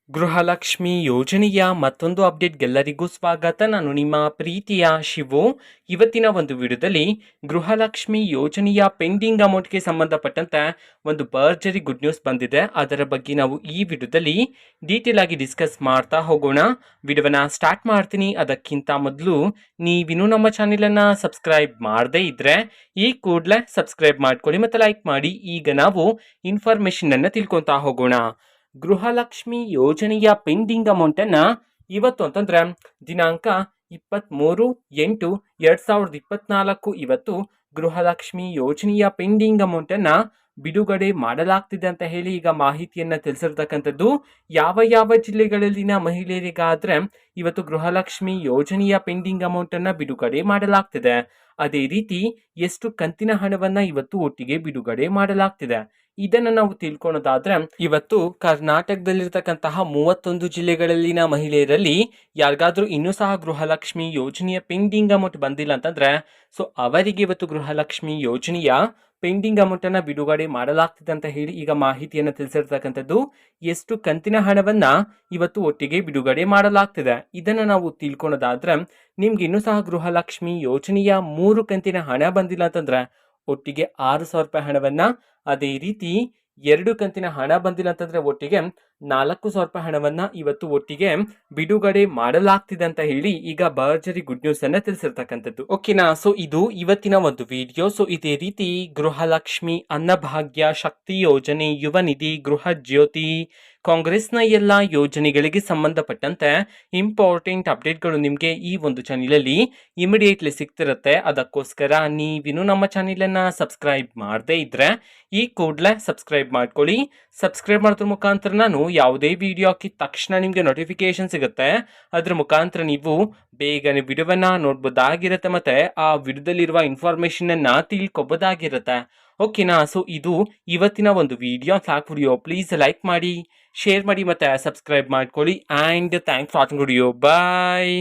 ಗೃಹಲಕ್ಷ್ಮಿ ಯೋಜನೆಯ ಮತ್ತೊಂದು ಅಪ್ಡೇಟ್ಗೆಲ್ಲರಿಗೂ ಸ್ವಾಗತ. ನಾನು ನಿಮ್ಮ ಪ್ರೀತಿಯ ಶಿವು. ಇವತ್ತಿನ ಒಂದು ವಿಡಿಯೋದಲ್ಲಿ ಗೃಹಲಕ್ಷ್ಮಿ ಯೋಜನೆಯ ಪೆಂಡಿಂಗ್ ಅಮೌಂಟ್ಗೆ ಸಂಬಂಧಪಟ್ಟಂತೆ ಒಂದು ಭರ್ಜರಿ ಗುಡ್ ನ್ಯೂಸ್ ಬಂದಿದೆ. ಅದರ ಬಗ್ಗೆ ನಾವು ಈ ವಿಡಿಯೋದಲ್ಲಿ ಡೀಟೇಲ್ ಆಗಿ ಡಿಸ್ಕಸ್ ಮಾಡ್ತಾ ಹೋಗೋಣ. ವಿಡಿಯೋನ ಸ್ಟಾರ್ಟ್ ಮಾಡ್ತೀನಿ. ಅದಕ್ಕಿಂತ ಮೊದಲು ನೀವಿನ್ನೂ ನಮ್ಮ ಚಾನೆಲನ್ನು ಸಬ್ಸ್ಕ್ರೈಬ್ ಮಾಡದೇ ಇದ್ರೆ ಈ ಕೂಡಲೇ ಸಬ್ಸ್ಕ್ರೈಬ್ ಮಾಡ್ಕೊಳ್ಳಿ ಮತ್ತು ಲೈಕ್ ಮಾಡಿ. ಈಗ ನಾವು ಇನ್ಫಾರ್ಮೇಷನ್ ಅನ್ನು ತಿಳ್ಕೊತಾ ಹೋಗೋಣ. ಗೃಹಲಕ್ಷ್ಮಿ ಯೋಜನೆಯ ಪೆಂಡಿಂಗ್ ಅಮೌಂಟನ್ನು ಇವತ್ತು ಅಂತಂದರೆ ದಿನಾಂಕ 23/8/2024 ಇವತ್ತು ಗೃಹಲಕ್ಷ್ಮಿ ಯೋಜನೆಯ ಪೆಂಡಿಂಗ್ ಅಮೌಂಟನ್ನು ಬಿಡುಗಡೆ ಮಾಡಲಾಗ್ತಿದೆ ಅಂತ ಹೇಳಿ ಈಗ ಮಾಹಿತಿಯನ್ನು ತಿಳಿಸಿರ್ತಕ್ಕಂಥದ್ದು. ಯಾವ ಜಿಲ್ಲೆಗಳಲ್ಲಿನ ಮಹಿಳೆಯರಿಗಾದರೆ ಇವತ್ತು ಗೃಹಲಕ್ಷ್ಮಿ ಯೋಜನೆಯ ಪೆಂಡಿಂಗ್ ಅಮೌಂಟನ್ನು ಬಿಡುಗಡೆ ಮಾಡಲಾಗ್ತಿದೆ, ಅದೇ ರೀತಿ ಎಷ್ಟು ಕಂತಿನ ಹಣವನ್ನು ಇವತ್ತು ಒಟ್ಟಿಗೆ ಬಿಡುಗಡೆ ಮಾಡಲಾಗ್ತಿದೆ ಇದನ್ನು ನಾವು ತಿಳ್ಕೊಳೋದಾದ್ರೆ, ಇವತ್ತು ಕರ್ನಾಟಕದಲ್ಲಿರ್ತಕ್ಕಂತಹ 31 ಜಿಲ್ಲೆಗಳಲ್ಲಿನ ಮಹಿಳೆಯರಲ್ಲಿ ಯಾರಿಗಾದ್ರೂ ಇನ್ನೂ ಸಹ ಗೃಹಲಕ್ಷ್ಮಿ ಯೋಜನೆಯ ಪೆಂಡಿಂಗ್ ಅಮೌಂಟ್ ಬಂದಿಲ್ಲ ಅಂತಂದ್ರೆ ಅವರಿಗೆ ಇವತ್ತು ಗೃಹಲಕ್ಷ್ಮಿ ಯೋಜನೆಯ ಪೆಂಡಿಂಗ್ ಅಮೌಂಟನ್ನು ಬಿಡುಗಡೆ ಮಾಡಲಾಗ್ತಿದೆ ಅಂತ ಹೇಳಿ ಈಗ ಮಾಹಿತಿಯನ್ನು ತಿಳಿಸಿರ್ತಕ್ಕಂಥದ್ದು. ಎಷ್ಟು ಕಂತಿನ ಹಣವನ್ನ ಇವತ್ತು ಒಟ್ಟಿಗೆ ಬಿಡುಗಡೆ ಮಾಡಲಾಗ್ತಿದೆ ಇದನ್ನು ನಾವು ತಿಳ್ಕೊಳೋದಾದ್ರೆ, ನಿಮ್ಗೆ ಇನ್ನೂ ಸಹ ಗೃಹಲಕ್ಷ್ಮಿ ಯೋಜನೆಯ 3 ಕಂತಿನ ಹಣ ಬಂದಿಲ್ಲ ಅಂತಂದ್ರೆ ಒಟ್ಟಿಗೆ 6,000 ರೂಪಾಯಿ ಹಣವನ್ನ, ಅದೇ ರೀತಿ 2 ಕಂತಿನ ಹಣ ಬಂದಿಲ್ಲ ಅಂತಂದ್ರೆ ಒಟ್ಟಿಗೆ 4,000 ರೂಪಾಯಿ ಹಣವನ್ನ ಇವತ್ತು ಒಟ್ಟಿಗೆ ಬಿಡುಗಡೆ ಮಾಡಲಾಗ್ತಿದೆ ಅಂತ ಹೇಳಿ ಈಗ ಭರ್ಜರಿ ಗುಡ್ ನ್ಯೂಸ್ ಅನ್ನ ತಿಳಿಸಿರ್ತಕ್ಕಂಥದ್ದು. ಓಕೆನಾ? ಸೊ ಇದು ಇವತ್ತಿನ ಒಂದು ವಿಡಿಯೋ. ಸೊ ಇದೇ ರೀತಿ ಗೃಹಲಕ್ಷ್ಮಿ, ಅನ್ನಭಾಗ್ಯ, ಶಕ್ತಿ ಯೋಜನೆ, ಯುವ ನಿಧಿ, ಗೃಹ ಜ್ಯೋತಿ, ಕಾಂಗ್ರೆಸ್ನ ಎಲ್ಲ ಯೋಜನೆಗಳಿಗೆ ಸಂಬಂಧಪಟ್ಟಂತೆ ಇಂಪಾರ್ಟೆಂಟ್ ಅಪ್ಡೇಟ್ಗಳು ನಿಮಗೆ ಈ ಒಂದು ಚಾನಲಲ್ಲಿ ಇಮಿಡಿಯೇಟ್ಲಿ ಸಿಗ್ತಿರುತ್ತೆ. ಅದಕ್ಕೋಸ್ಕರ ನೀವಿನ್ನೂ ನಮ್ಮ ಚಾನಲನ್ನು ಸಬ್ಸ್ಕ್ರೈಬ್ ಮಾಡದೇ ಇದ್ರೆ ಈ ಕೂಡಲೇ ಸಬ್ಸ್ಕ್ರೈಬ್ ಮಾಡ್ಕೊಳ್ಳಿ. ಸಬ್ಸ್ಕ್ರೈಬ್ ಮಾಡೋದ್ರ ಮುಖಾಂತರ ನಾನು ಯಾವುದೇ ವಿಡಿಯೋ ಹಾಕಿದ ತಕ್ಷಣ ನಿಮಗೆ ನೋಟಿಫಿಕೇಶನ್ ಸಿಗುತ್ತೆ. ಅದ್ರ ಮುಖಾಂತರ ನೀವು ಬೇಗನೆ ವಿಡಿಯೋವನ್ನ ನೋಡ್ಬೋದಾಗಿರುತ್ತೆ ಮತ್ತೆ ಆ ವಿಡಿಯೋದಲ್ಲಿರುವ ಇನ್ಫಾರ್ಮೇಶನ್ ತಿಳ್ಕೊಬೋದಾಗಿರುತ್ತೆ. ಓಕೆನಾ? ಸೊ ಇದು ಇವತ್ತಿನ ಒಂದು ವಿಡಿಯೋ. ಸಾಕು ವಿಡಿಯೋ ಪ್ಲೀಸ್ ಲೈಕ್ ಮಾಡಿ, ಶೇರ್ ಮಾಡಿ ಮತ್ತೆ ಸಬ್ಸ್ಕ್ರೈಬ್ ಮಾಡ್ಕೊಳ್ಳಿ. And thanks for watching video. Bye.